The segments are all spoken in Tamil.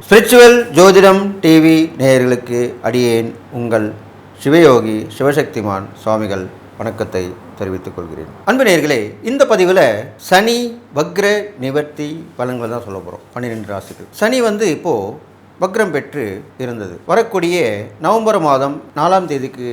ஸ்பிரிச்சுவல் ஜோதிடம் டிவி நேயர்களுக்கு அடியேன் உங்கள் சிவயோகி சிவசக்திமான் சுவாமிகள் வணக்கத்தை தெரிவித்துக் கொள்கிறேன். அன்பு நேயர்களே, இந்த பதிவில் சனி வக்ர நிவர்த்தி பலன்கள் தான் சொல்ல போகிறோம். 12 ராசிக்கு சனி இப்போது வக்ரம் பெற்று இருந்தது. வரக்கூடிய நவம்பர் மாதம் 4ஆம் தேதிக்கு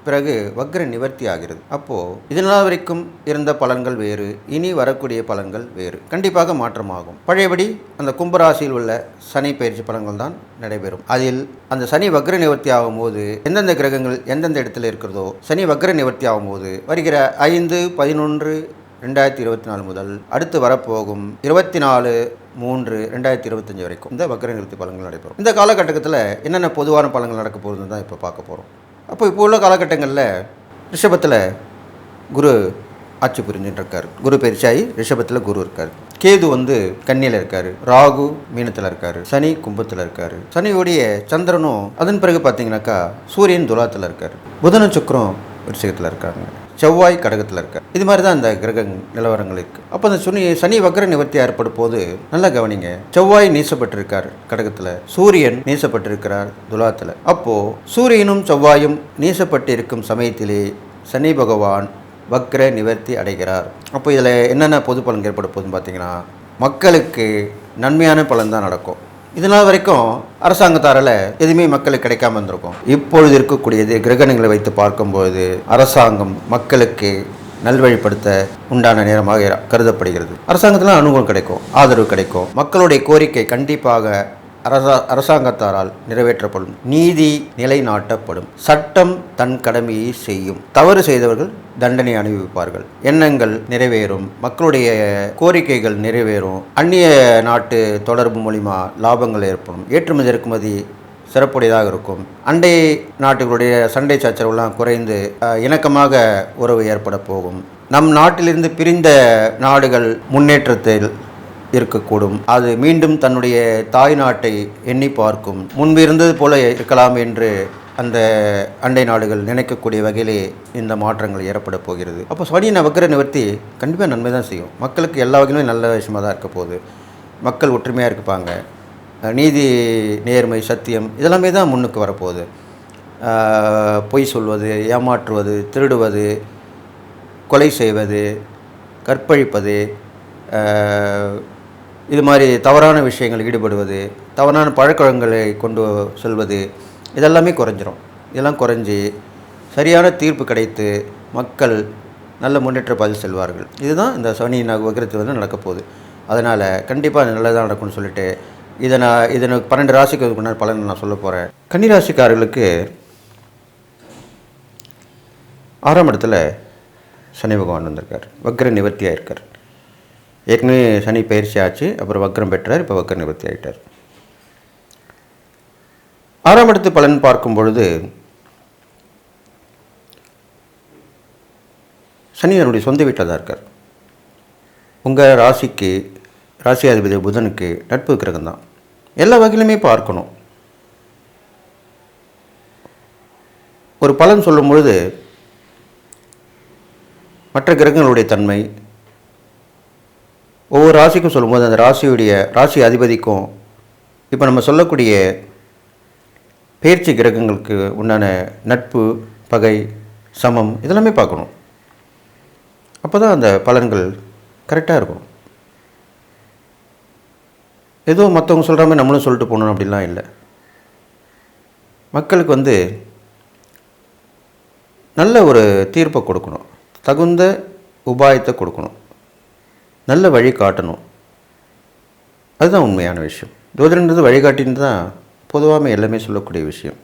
பிறகு வக்ர நிவர்த்தி ஆகிறது. அப்போது இதனால் வரைக்கும் இருந்த பலன்கள் வேறு, இனி வரக்கூடிய பலன்கள் வேறு, கண்டிப்பாக மாற்றமாகும். பழையபடி அந்த கும்பராசியில் உள்ள சனி பயிற்சி பலன்கள் தான் நடைபெறும். அதில் அந்த சனி வக்ர நிவர்த்தி ஆகும்போது எந்தெந்த கிரகங்கள் எந்தெந்த இடத்துல இருக்கிறதோ, சனி வக்ர நிவர்த்தி ஆகும்போது வருகிற 5/11/2024 முதல் அடுத்து வரப்போகும் 24/3/2025 வரைக்கும் இந்த வக்ர நிவர்த்தி பலன்கள் நடைபெறும். இந்த காலகட்டத்தில் என்னென்ன பொதுவான பலன்கள் நடக்க போகுதுன்னு தான் இப்போ பார்க்க போகிறோம். இப்போ உள்ள காலகட்டங்களில் ரிஷபத்தில் குரு ஆட்சி புரிஞ்சுட்டு இருக்கார். குரு பயிற்சியாகி ரிஷபத்தில் குரு இருக்கார். கேது கன்னியில் இருக்கார். ராகு மீனத்தில் இருக்கார். சனி கும்பத்தில் இருக்கார். சனியோடைய சந்திரனும் அதன் பிறகு பார்த்தீங்கன்னாக்கா சூரியன் துலாத்தில் இருக்கார். புதனும் சுக்கிரம் விருச்சிகத்தில் இருக்காங்க. செவ்வாய் கடகத்தில் இருக்கார். இது மாதிரி தான் அந்த கிரக நிலவரங்கள் இருக்குது. அப்போ அந்த சனி வக்ர நிவர்த்தி ஏற்படும் போது நல்லா கவனிங்க. செவ்வாய் நீசப்பட்டிருக்கார் கடகத்தில், சூரியன் நீசப்பட்டிருக்கிறார் துலாத்தில். அப்போது சூரியனும் செவ்வாயும் நீசப்பட்டு இருக்கும் சமயத்திலே சனி பகவான் வக்ர நிவர்த்தி அடைகிறார். அப்போ இதில் என்னென்ன பொது பலன் ஏற்பட போகுதுன்னு பார்த்தீங்கன்னா, மக்களுக்கு நன்மையான பலன் தான் நடக்கும். இதனால் வரைக்கும் அரசாங்கத்தாரால் எதுவுமே மக்களுக்கு கிடைக்காம இருந்திருக்கும். இப்பொழுது இருக்கக்கூடியது கிரகணங்களை வைத்து பார்க்கும்போது அரசாங்கம் மக்களுக்கு நல்வழிப்படுத்த உண்டான நேரமாக கருதப்படுகிறது. அரசாங்கத்தில் அனுகூலம் கிடைக்கும், ஆதரவு கிடைக்கும். மக்களுடைய கோரிக்கை கண்டிப்பாக அரசாங்கத்தாரால் நிறைவேற்றப்படும். நீதி நிலைநாட்டப்படும். சட்டம் தன் கடமையை செய்யும். தவறு செய்தவர்கள் தண்டனை அனுபவிப்பார்கள். எண்ணங்கள் நிறைவேறும். மக்களுடைய கோரிக்கைகள் நிறைவேறும். அந்நிய நாட்டு தொடர்பு மூலிமா லாபங்கள் ஏற்படும். ஏற்றுமதி இறக்குமதி சிறப்புடையதாக இருக்கும். அண்டை நாட்டுகளுடைய சண்டை சச்சரவுலாம் குறைந்து இணக்கமாக உறவு ஏற்பட போகும். நம் நாட்டிலிருந்து பிரிந்த நாடுகள் முன்னேற்றத்தில் இருக்கக்கூடும். அது மீண்டும் தன்னுடைய தாய் நாட்டை எண்ணி பார்க்கும். முன்பு இருந்தது போல இருக்கலாம் என்று அந்த அண்டை நாடுகள் நினைக்கக்கூடிய வகையிலே இந்த மாற்றங்கள் ஏற்பட போகிறது. அப்போ சனி வக்ர நிவர்த்தி கண்டிப்பாக நன்மை தான் செய்யும். மக்களுக்கு எல்லா வகையிலும் நல்ல விஷயமாக தான் இருக்க போகுது. மக்கள் ஒற்றுமையாக இருப்பாங்க. நீதி நேர்மை சத்தியம் இதெல்லாமே தான் முன்னுக்கு வரப்போகுது. பொய் சொல்வது, ஏமாற்றுவது, திருடுவது, கொலை செய்வது, கற்பழிப்பது, இது மாதிரி தவறான விஷயங்கள் ஈடுபடுவது, தவறான பழக்கவழக்கங்களை கொண்டு செல்வது இதெல்லாமே குறைஞ்சிரும். இதெல்லாம் குறைஞ்சி சரியான தீர்ப்பு கிடைத்து மக்கள் நல்ல முன்னேற்ற பாதையில் செல்வார்கள். இதுதான் இந்த சனி வக்ரத்தில் நடக்க போகுது. அதனால் கண்டிப்பாக நல்லதாக நடக்கும்னு சொல்லிட்டு இதை 12 ராசிக்கு முன்னாடி பலன் நான் சொல்ல போகிறேன். கன்னிராசிக்காரர்களுக்கு 6ஆம் இடத்துல சனி பகவான் வந்திருக்கார். வக்ர நிவர்த்தியாக இருக்கார். ஏற்கனவே சனி பயிற்சி ஆச்சு, அப்புறம் வக்ரம் பெற்றார், இப்போ வக்ர நிவர்த்தி ஆகிட்டார். 6ஆம் இடத்து பலன் பார்க்கும் பொழுது சனி தன்னுடைய சொந்த வீட்டில் தான் இருக்கார். உங்கள் ராசிக்கு ராசியாதிபதி புதனுக்கு நட்பு கிரகம் தான். எல்லா வகையிலுமே பார்க்கணும். ஒரு பலன் சொல்லும் பொழுது மற்ற கிரகங்களுடைய தன்மை ஒவ்வொரு ராசிக்கும் சொல்லும்போது அந்த ராசி அதிபதிக்கும் இப்போ நம்ம சொல்லக்கூடிய பயிற்சி கிரகங்களுக்கு உண்டான நட்பு பகை சமம் இதெல்லாமே பார்க்கணும். அப்போ தான் அந்த பலன்கள் கரெக்டாக இருக்கும். ஏதோ மற்றவங்க சொல்கிற மாதிரி நம்மளும் சொல்லிட்டு போகணும் அப்படிலாம் இல்லை. மக்களுக்கு நல்ல ஒரு தீர்ப்பை கொடுக்கணும், தகுந்த உபாயத்தை கொடுக்கணும், நல்ல வழி காட்டணும். அதுதான் உண்மையான விஷயம். ஜோதிடன்றது வழிகாட்டின்னு தான் பொதுவாக எல்லாமே சொல்லக்கூடிய விஷயம்.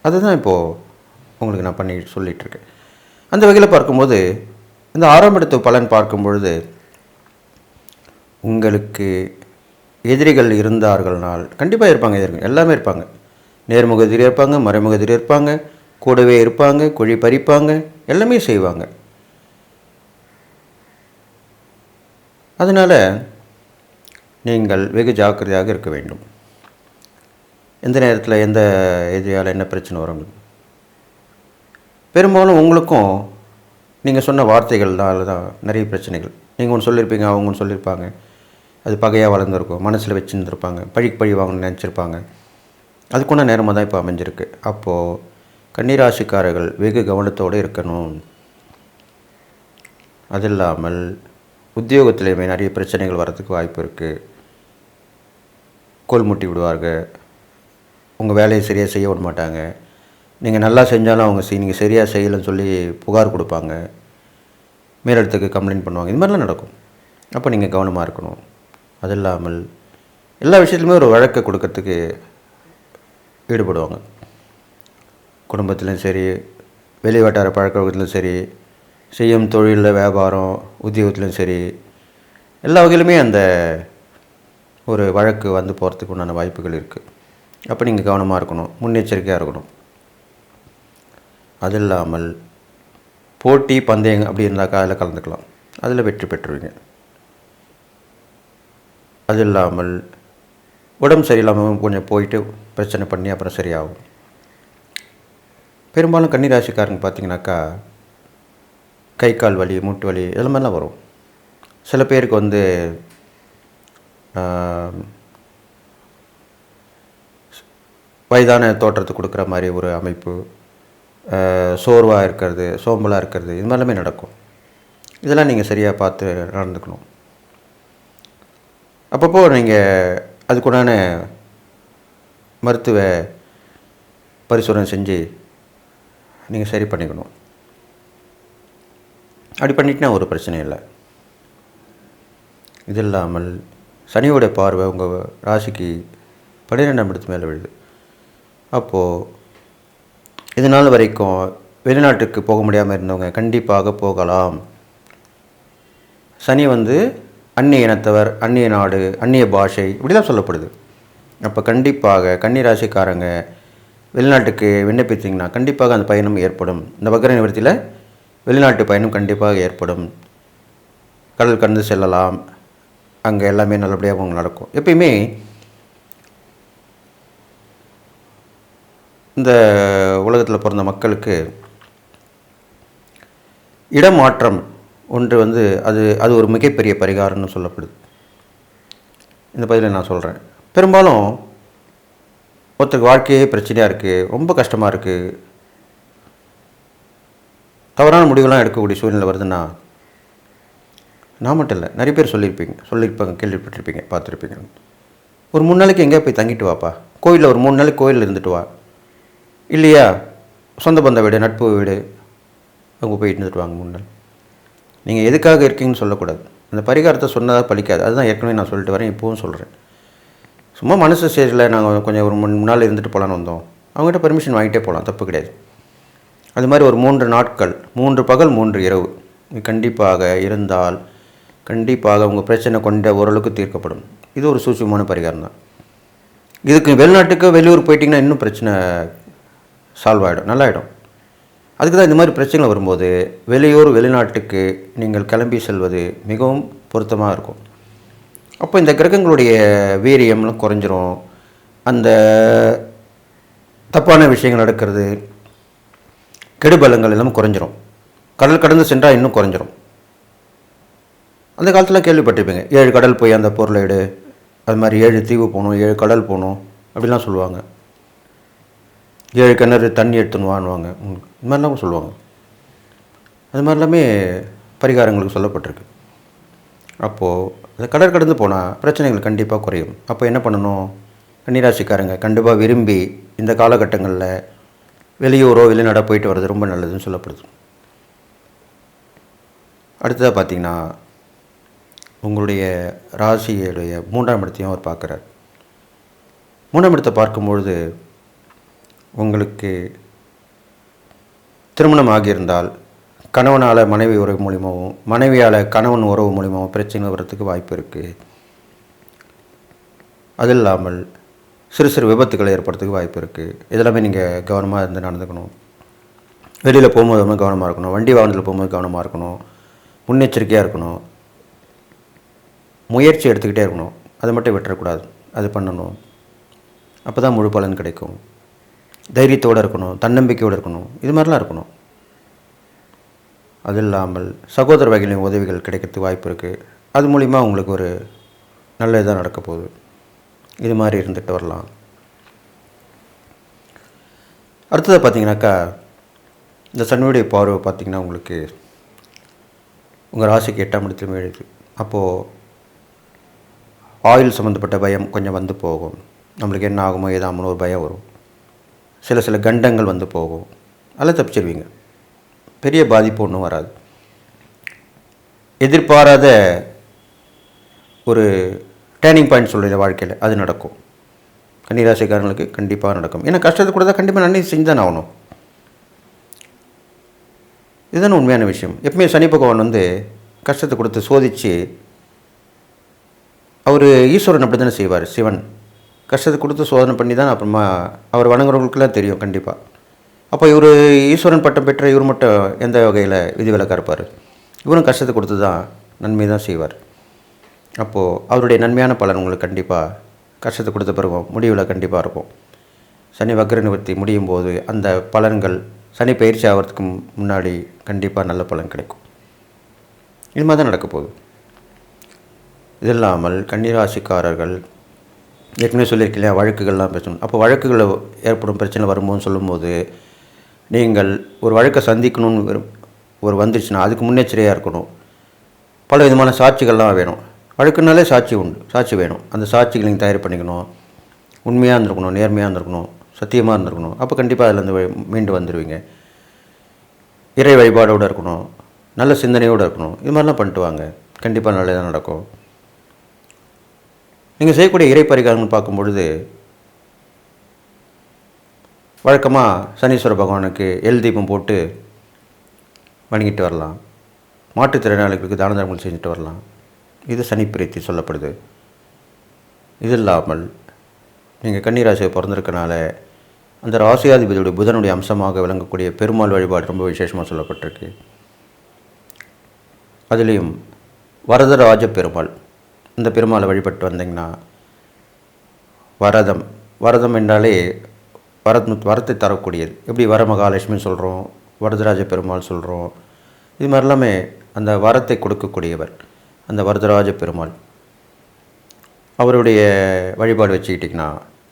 அதுதான் இப்போது உங்களுக்கு நான் சொல்லிகிட்ருக்கேன். அந்த வகையில் பார்க்கும்போது இந்த 6ஆம் இடத்து பலன் பார்க்கும் பொழுது உங்களுக்கு எதிரிகள் இருந்தார்கள்னால் கண்டிப்பாக இருப்பாங்க. எதிரிகள் எல்லாமே இருப்பாங்க. நேர்முக எதிரி இருப்பாங்க, மறைமுக எதிரி இருப்பாங்க, கூடவே இருப்பாங்க, குழி பறிப்பாங்க, எல்லாமே செய்வாங்க. அதனால் நீங்கள் வெகு ஜாக்கிரதையாக இருக்க வேண்டும். எந்த நேரத்தில் எந்த எதிரியால் என்ன பிரச்சனை வரும். பெரும்பாலும் உங்களுக்கும் நீங்கள் சொன்ன வார்த்தைகள்னால தான் நிறைய பிரச்சனைகள். நீங்கள் ஒன்று சொல்லியிருப்பீங்க, அவங்க ஒன்று சொல்லியிருப்பாங்க. அது பகையாக வளர்ந்துருக்கும், மனசில் வச்சுருந்துருப்பாங்க, பழிக்கு பழி வாங்கணும்னு நினச்சிருப்பாங்க. அதுக்குள்ள நேரமாக தான் இப்போ அமைஞ்சிருக்கு. அப்போது கன்னிராசிக்காரர்கள் வெகு கவனத்தோடு இருக்கணும். அது இல்லாமல் உத்தியோகத்திலேயுமே நிறைய பிரச்சனைகள் வர்றதுக்கு வாய்ப்பு இருக்குது. கோல் முட்டி விடுவார்கள், உங்கள் வேலையை சரியாக செய்ய விட மாட்டாங்க. நீங்கள் நல்லா செஞ்சாலும் அவங்க நீங்கள் சரியாக செய்யலைன்னு சொல்லி புகார் கொடுப்பாங்க, மேலிடத்துக்கு கம்ப்ளைண்ட் பண்ணுவாங்க. இது மாதிரிலாம் நடக்கும். அப்போ நீங்கள் கவனமாக இருக்கணும். அது இல்லாமல் எல்லா விஷயத்துலையுமே ஒரு வழக்கை கொடுக்கறதுக்கு ஈடுபடுவாங்க. குடும்பத்திலும் சரி, வெளி வட்டார பழக்க வழக்கத்திலும் சரி, செய்யும் தொழிலில், வியாபாரம், உத்தியோகத்திலும் சரி, எல்லா வகையிலுமே அந்த ஒரு வழக்கு வந்து போகிறதுக்கு உண்டான வாய்ப்புகள் இருக்குது. அப்போ நீங்கள் கவனமாக இருக்கணும், முன்னெச்சரிக்கையாக இருக்கணும். அது இல்லாமல் போட்டி பந்தயம் அப்படி இருந்தாக்கா அதில் கலந்துக்கலாம், அதில் வெற்றி பெற்றுவீங்க. அது இல்லாமல் உடம்பு சரியில்லாமல் கொஞ்சம் போயிட்டு பிரச்சனை பண்ணி அப்புறம் சரியாகும். பெரும்பாலும் கன்னிராசிக்காரங்க பார்த்திங்கனாக்கா கை கால் வலி, மூட்டு வலி இதெல்லாமெல்லாம் வரும். சில பேருக்கு வந்து வயதான தோற்றத்தை கொடுக்குற மாதிரி ஒரு அமைப்பு, சோர்வாக இருக்கிறது, சோம்பலாக இருக்கிறது, இது மாதிரிலாமே நடக்கும். இதெல்லாம் நீங்கள் சரியாக பார்த்து நடந்துக்கணும். அப்பப்போ நீங்கள் அதுக்குண்டான மருத்துவ பரிசோதனை செஞ்சு நீங்கள் சரி பண்ணிக்கணும். அப்படி பண்ணிட்டுனா ஒரு பிரச்சனையும் இல்லை. இது இல்லாமல் சனியோட பார்வை உங்கள் ராசிக்கு 12ஆம் இடத்து மேலே விழுது. அப்போது இது நாள் வரைக்கும் வெளிநாட்டுக்கு போக முடியாமல் இருந்தவங்க கண்டிப்பாக போகலாம். சனி வந்து அந்நிய இனத்தவர், அந்நிய நாடு, அந்நிய பாஷை இப்படிலாம் சொல்லப்படுது. அப்போ கண்டிப்பாக கன்னிராசிக்காரங்க வெளிநாட்டுக்கு விண்ணப்பித்தீங்கன்னா கண்டிப்பாக அந்த பயணம் ஏற்படும். இந்த வக்ர நிவர்த்தியில் வெளிநாட்டு பயணம் கண்டிப்பாக ஏற்படும். கடல் கடந்து செல்லலாம், அங்கே எல்லாமே நல்லபடியாக அவங்க நடக்கும். எப்பயுமே இந்த உலகத்தில் பிறந்த மக்களுக்கு இடமாற்றம் ஒன்று வந்து அது ஒரு மிகப்பெரிய பரிகாரம்னு சொல்லப்படுது. இந்த பதிலை நான் சொல்கிறேன். பெரும்பாலும் ஒருத்தருக்கு வாழ்க்கையே பிரச்சனையாக இருக்குது, ரொம்ப கஷ்டமாக இருக்குது, தவறான முடிவுலாம் எடுக்கக்கூடிய சூழ்நிலை வருதுன்னா, நான் மட்டும் இல்லை, நிறைய பேர் சொல்லியிருப்பாங்க, கேள்விப்பட்டிருப்பீங்க, பார்த்துருப்பீங்க. ஒரு 3 நாளைக்கு எங்கேயா போய் தங்கிட்டு வாப்பா, கோயிலில் ஒரு 3 நாளைக்கு கோயிலில் இருந்துட்டு வா, இல்லையா சொந்த பந்த வீடு, நட்பு வீடு, அவங்க போயிட்டு இருந்துட்டு வாங்க 3 நாள். நீங்கள் எதுக்காக இருக்கீங்கன்னு சொல்லக்கூடாது. அந்த பரிகாரத்தை சொன்னதாக பலிக்காது. அதுதான் ஏற்கனவே நான் சொல்லிட்டு வரேன், இப்போவும் சொல்கிறேன். சும்மா மனசு சரியில்லை, நாங்கள் கொஞ்சம் ஒரு 3 நாள் இருந்துட்டு போகலான்னு வந்தோம், அவங்ககிட்ட பெர்மிஷன் வாங்கிட்டே போகலாம், தப்பு கிடையாது. அது மாதிரி ஒரு 3 நாட்கள், 3 பகல் 3 இரவு கண்டிப்பாக இருந்தால் கண்டிப்பாக உங்கள் பிரச்சனை கொண்ட ஓரளவுக்கு தீர்க்கப்படும். இது ஒரு சூட்சமான பரிகாரம் தான். இதுக்கு வெளிநாட்டுக்கு வெளியூர் போயிட்டிங்கன்னா இன்னும் பிரச்சனை சால்வ் ஆகிடும், நல்லாயிடும். அதுக்கு தான் இந்த மாதிரி பிரச்சனைகள் வரும்போது வெளியூர் வெளிநாட்டுக்கு நீங்கள் கிளம்பி செல்வது மிகவும் பொருத்தமாக இருக்கும். அப்போ இந்த கிரகங்களுடைய வீரியம்லாம் குறைஞ்சிரும், அந்த தப்பான விஷயங்கள் நடக்கிறது, கெடுபலங்கள் எல்லாம் குறைஞ்சிரும். கடல் கடந்து சென்றால் இன்னும் குறைஞ்சிரும். அந்த காலத்தில் கேள்விப்பட்டிருப்பீங்க, 7 கடல் போய் அந்த பொருளை எடு, அது மாதிரி 7 தீவு போகணும், 7 கடல் போகணும் அப்படிலாம் சொல்லுவாங்க. 7 கிணறு தண்ணி எடுத்துணுவான்னுவாங்க, இது மாதிரிலாம் சொல்லுவாங்க. அது மாதிரிலாமே பரிகாரங்களுக்கு சொல்லப்பட்டிருக்கு. அப்போது அந்த கடல் கடந்து போனால் பிரச்சனைகள் கண்டிப்பாக குறையும். அப்போ என்ன பண்ணணும், கன்னிராசிக்காரங்க கண்டிப்பாக விரும்பி இந்த காலகட்டங்களில் வெளியூரோ வெளிநாடோ போயிட்டு வர்றது ரொம்ப நல்லதுன்னு சொல்லப்படுது. அடுத்ததாக பார்த்திங்கன்னா உங்களுடைய ராசியுடைய 3ஆம் இடத்தையும் அவர் பார்க்குறார். 3ஆம் இடத்தை பார்க்கும்பொழுது உங்களுக்கு திருமணம் ஆகியிருந்தால் கணவனால் மனைவி உறவு மூலியமாகவும், மனைவியால் கணவன் உறவு மூலியமாகவும் பிரச்சனை வர்றதுக்கு வாய்ப்பு இருக்குது. அது இல்லாமல் சிறு சிறு விபத்துக்களை ஏற்படுறதுக்கு வாய்ப்பு இருக்குது. இதெல்லாமே நீங்கள் கவனமாக இருந்து நடந்துக்கணும். வெளியில் போகும்போது கவனமாக இருக்கணும், வண்டி வாகனத்தில் போகும்போது கவனமாக இருக்கணும், முன்னெச்சரிக்கையாக இருக்கணும், முயற்சி எடுத்துக்கிட்டே இருக்கணும், அதை மட்டும் விட்டுறக்கூடாது, அது பண்ணணும். அப்போ தான் முழு பலன் கிடைக்கும். தைரியத்தோடு இருக்கணும், தன்னம்பிக்கையோடு இருக்கணும், இது மாதிரிலாம் இருக்கணும். அது இல்லாமல் சகோதர வகையிலும் உதவிகள் கிடைக்கிறதுக்கு வாய்ப்பு இருக்குது. அது மூலிமா உங்களுக்கு ஒரு நல்ல இதாக நடக்க போகுது. இது மாதிரி இருந்துட்டு வரலாம். அடுத்தது பார்த்திங்கனாக்கா, இந்த சனியுடைய பார்வை பார்த்திங்கன்னா உங்களுக்கு உங்கள் ராசிக்கு 8ஆம் இடத்துல எழுது. அப்போது ஆயில் சம்மந்தப்பட்ட பயம் கொஞ்சம் வந்து போகும். நம்மளுக்கு என்ன ஆகுமோ ஏதாமனோ ஒரு பயம் வரும். சில கண்டங்கள் வந்து போகும். அதில் தப்பிச்சிருவீங்க. பெரிய பாதிப்பு ஒன்றும் வராது. எதிர்பாராத ஒரு டேர்னிங் பாயிண்ட் சொல்கிற வாழ்க்கையில் அது நடக்கும். கன்னிராசிக்காரங்களுக்கு கண்டிப்பாக நடக்கும். ஏன்னா கஷ்டத்தை கூட தான் கண்டிப்பாக நன்மை செஞ்சு தானே ஆகணும். இதுதானே உண்மையான விஷயம். எப்பவுமே சனி பகவான் வந்து கஷ்டத்தை கொடுத்து சோதித்து, அவர் ஈஸ்வரன் அப்படி தானே செய்வார். சிவன் கஷ்டத்தை கொடுத்து சோதனை பண்ணி தான் அப்புறமா அவர் வணங்குறவங்களுக்குலாம் தெரியும் கண்டிப்பாக. அப்போ இவர் ஈஸ்வரன் பட்டம் பெற்ற இவர் மட்டும் எந்த வகையில் விதிவிலக்காக இருப்பார்? இவரும் கஷ்டத்தை கொடுத்து தான் நன்மை தான் செய்வார். அப்போது அவருடைய நன்மையான பலன் உங்களுக்கு கண்டிப்பாக கஷ்டத்தை கொடுத்த பிறகு முடிவில் கண்டிப்பாக இருக்கும். சனி வக்ர நிவர்த்தி முடியும் போது அந்த பலன்கள் சனி பயிற்சி ஆகிறதுக்கு முன்னாடி கண்டிப்பாக நல்ல பலன் கிடைக்கும். இது மாதிரி தான் நடக்க போகுது. இது இல்லாமல் கன்னிராசிக்காரர்கள் ஏற்கனவே சொல்லியிருக்கலையா, வழக்குகள்லாம் பேசணும். அப்போ வழக்குகளில் ஏற்படும் பிரச்சனை வரும்போது சொல்லும்போது, நீங்கள் ஒரு வழக்கை சந்திக்கணும்னு ஒரு வந்துருச்சுன்னா அதுக்கு முன்னெச்சரியாக இருக்கணும். பல விதமான சாட்சிகள்லாம் வேணும். வழக்குனாலே சாட்சி உண்டு, சாட்சி வேணும். அந்த சாட்சிகள் நீங்கள் தயார் பண்ணிக்கணும். உண்மையாக இருந்திருக்கணும், நேர்மையாக இருந்திருக்கணும், சத்தியமாக இருந்திருக்கணும். அப்போ கண்டிப்பாக அதில் மீண்டு வந்துடுவீங்க. இறை வழிபாடோடு இருக்கணும், நல்ல சிந்தனையோடு இருக்கணும். இது மாதிரிலாம் பண்ணிட்டு வாங்க, கண்டிப்பாக நல்லதாக நடக்கும். நீங்கள் செய்யக்கூடிய இறை பரிகாரங்கள் பார்க்கும்பொழுது வழக்கமாக சனீஸ்வர பகவானுக்கு எல் தீபம் போட்டு வணங்கிட்டு வரலாம். மாற்றுத்திறனாளிகளுக்கு தான தர்மங்கள் செஞ்சுட்டு வரலாம். இது சனி பிரீத்தி சொல்லப்படுது. இது இல்லாமல் நீங்கள் கன்னிராசியை பிறந்திருக்கனால அந்த ராசியாதிபதியுடைய புதனுடைய அம்சமாக விளங்கக்கூடிய பெருமாள் வழிபாடு ரொம்ப விசேஷமாக சொல்லப்பட்டிருக்கு. அதுலேயும் வரதராஜ பெருமாள், இந்த பெருமாளை வழிபட்டு வந்தீங்கன்னா வரதம் என்றாலே வரத்தை தரக்கூடியது. எப்படி வரமகாலட்சுமின்னு சொல்கிறோம், வரதராஜ பெருமாள் சொல்கிறோம். இது மாதிரி எல்லாமே அந்த வரத்தை கொடுக்கக்கூடியவர் அந்த வரதராஜ பெருமாள். அவருடைய வழிபாடு வச்சுக்கிட்டிங்கன்னா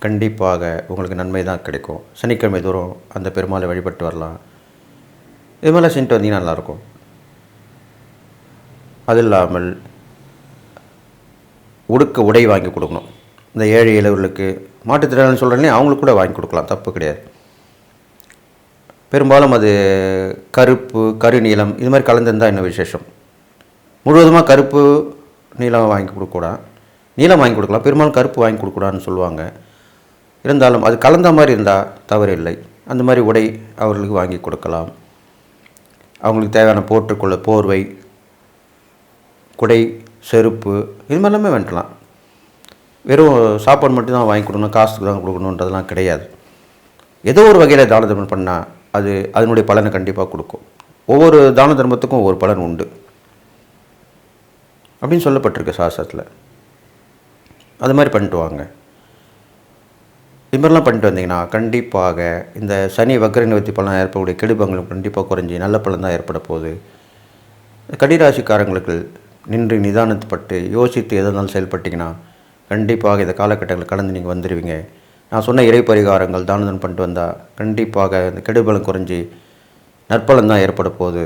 கண்டிப்பாக உங்களுக்கு நன்மை தான் கிடைக்கும். சனிக்கிழமை தோறும் அந்த பெருமாளை வழிபட்டு வரலாம். இது மாதிரிலாம் செஞ்சுட்டு வந்தீங்கன்னா நல்லாயிருக்கும். அது இல்லாமல் உடை வாங்கி கொடுக்கணும். இந்த ஏழை இளைவர்களுக்கு மாற்றுத்திறனாளி சொல்கிறேன்னே அவங்களுக்கு கூட வாங்கி கொடுக்கலாம், தப்பு கிடையாது. பெரும்பாலும் அது கருப்பு, கருநீலம் இது மாதிரி கலந்துருந்தால் என்ன விசேஷம். முழுவதுமாக கருப்பு நீளம் வாங்கி கொடுக்கூடாது, நீளம் வாங்கி கொடுக்கலாம். பெரும்பாலும் கருப்பு வாங்கி கொடுக்கூடாதுன்னு சொல்லுவாங்க. இருந்தாலும் அது கலந்த மாதிரி இருந்தால் தவறு இல்லை. அந்த மாதிரி உடை அவர்களுக்கு வாங்கி கொடுக்கலாம். அவங்களுக்கு தேவையான போற்றுக்கொள்ள போர்வை, குடை, செருப்பு இது மாதிரிலாமே வேண்டலாம். வெறும் சாப்பாடு மட்டும்தான் வாங்கி கொடுக்கணும், காசுக்கு தான் கொடுக்கணுன்றதெல்லாம் கிடையாது. ஏதோ ஒரு வகையில் தான தர்மம் பண்ணால் அது அதனுடைய பலனை கண்டிப்பாக கொடுக்கும். ஒவ்வொரு தான தர்மத்துக்கும் ஒவ்வொரு பலன் உண்டு அப்படின்னு சொல்லப்பட்டிருக்கு சாஸ்திரத்தில். அது மாதிரி பண்ணிட்டு வாங்க. இது மாதிரிலாம் பண்ணிட்டு வந்தீங்கன்னா கண்டிப்பாக இந்த சனி வக்ர நிவர்த்தி பலன் ஏற்படக்கூடிய கெடுபங்களும் கண்டிப்பாக குறைஞ்சி நல்ல பலன் தான் ஏற்பட போகுது. கன்னிராசிக்காரங்களுக்கு நின்று நிதானத்துப்பட்டு யோசித்து எதனாலும் செயல்பட்டிங்கன்னா கண்டிப்பாக இந்த காலகட்டங்களில் கடந்து நீங்கள் வந்துடுவீங்க. நான் சொன்ன இறை பரிகாரங்கள் தானதம் பண்ணிட்டு வந்தால் கண்டிப்பாக இந்த கெடுபலம் குறைஞ்சி நற்பலன் தான் ஏற்பட போகுது.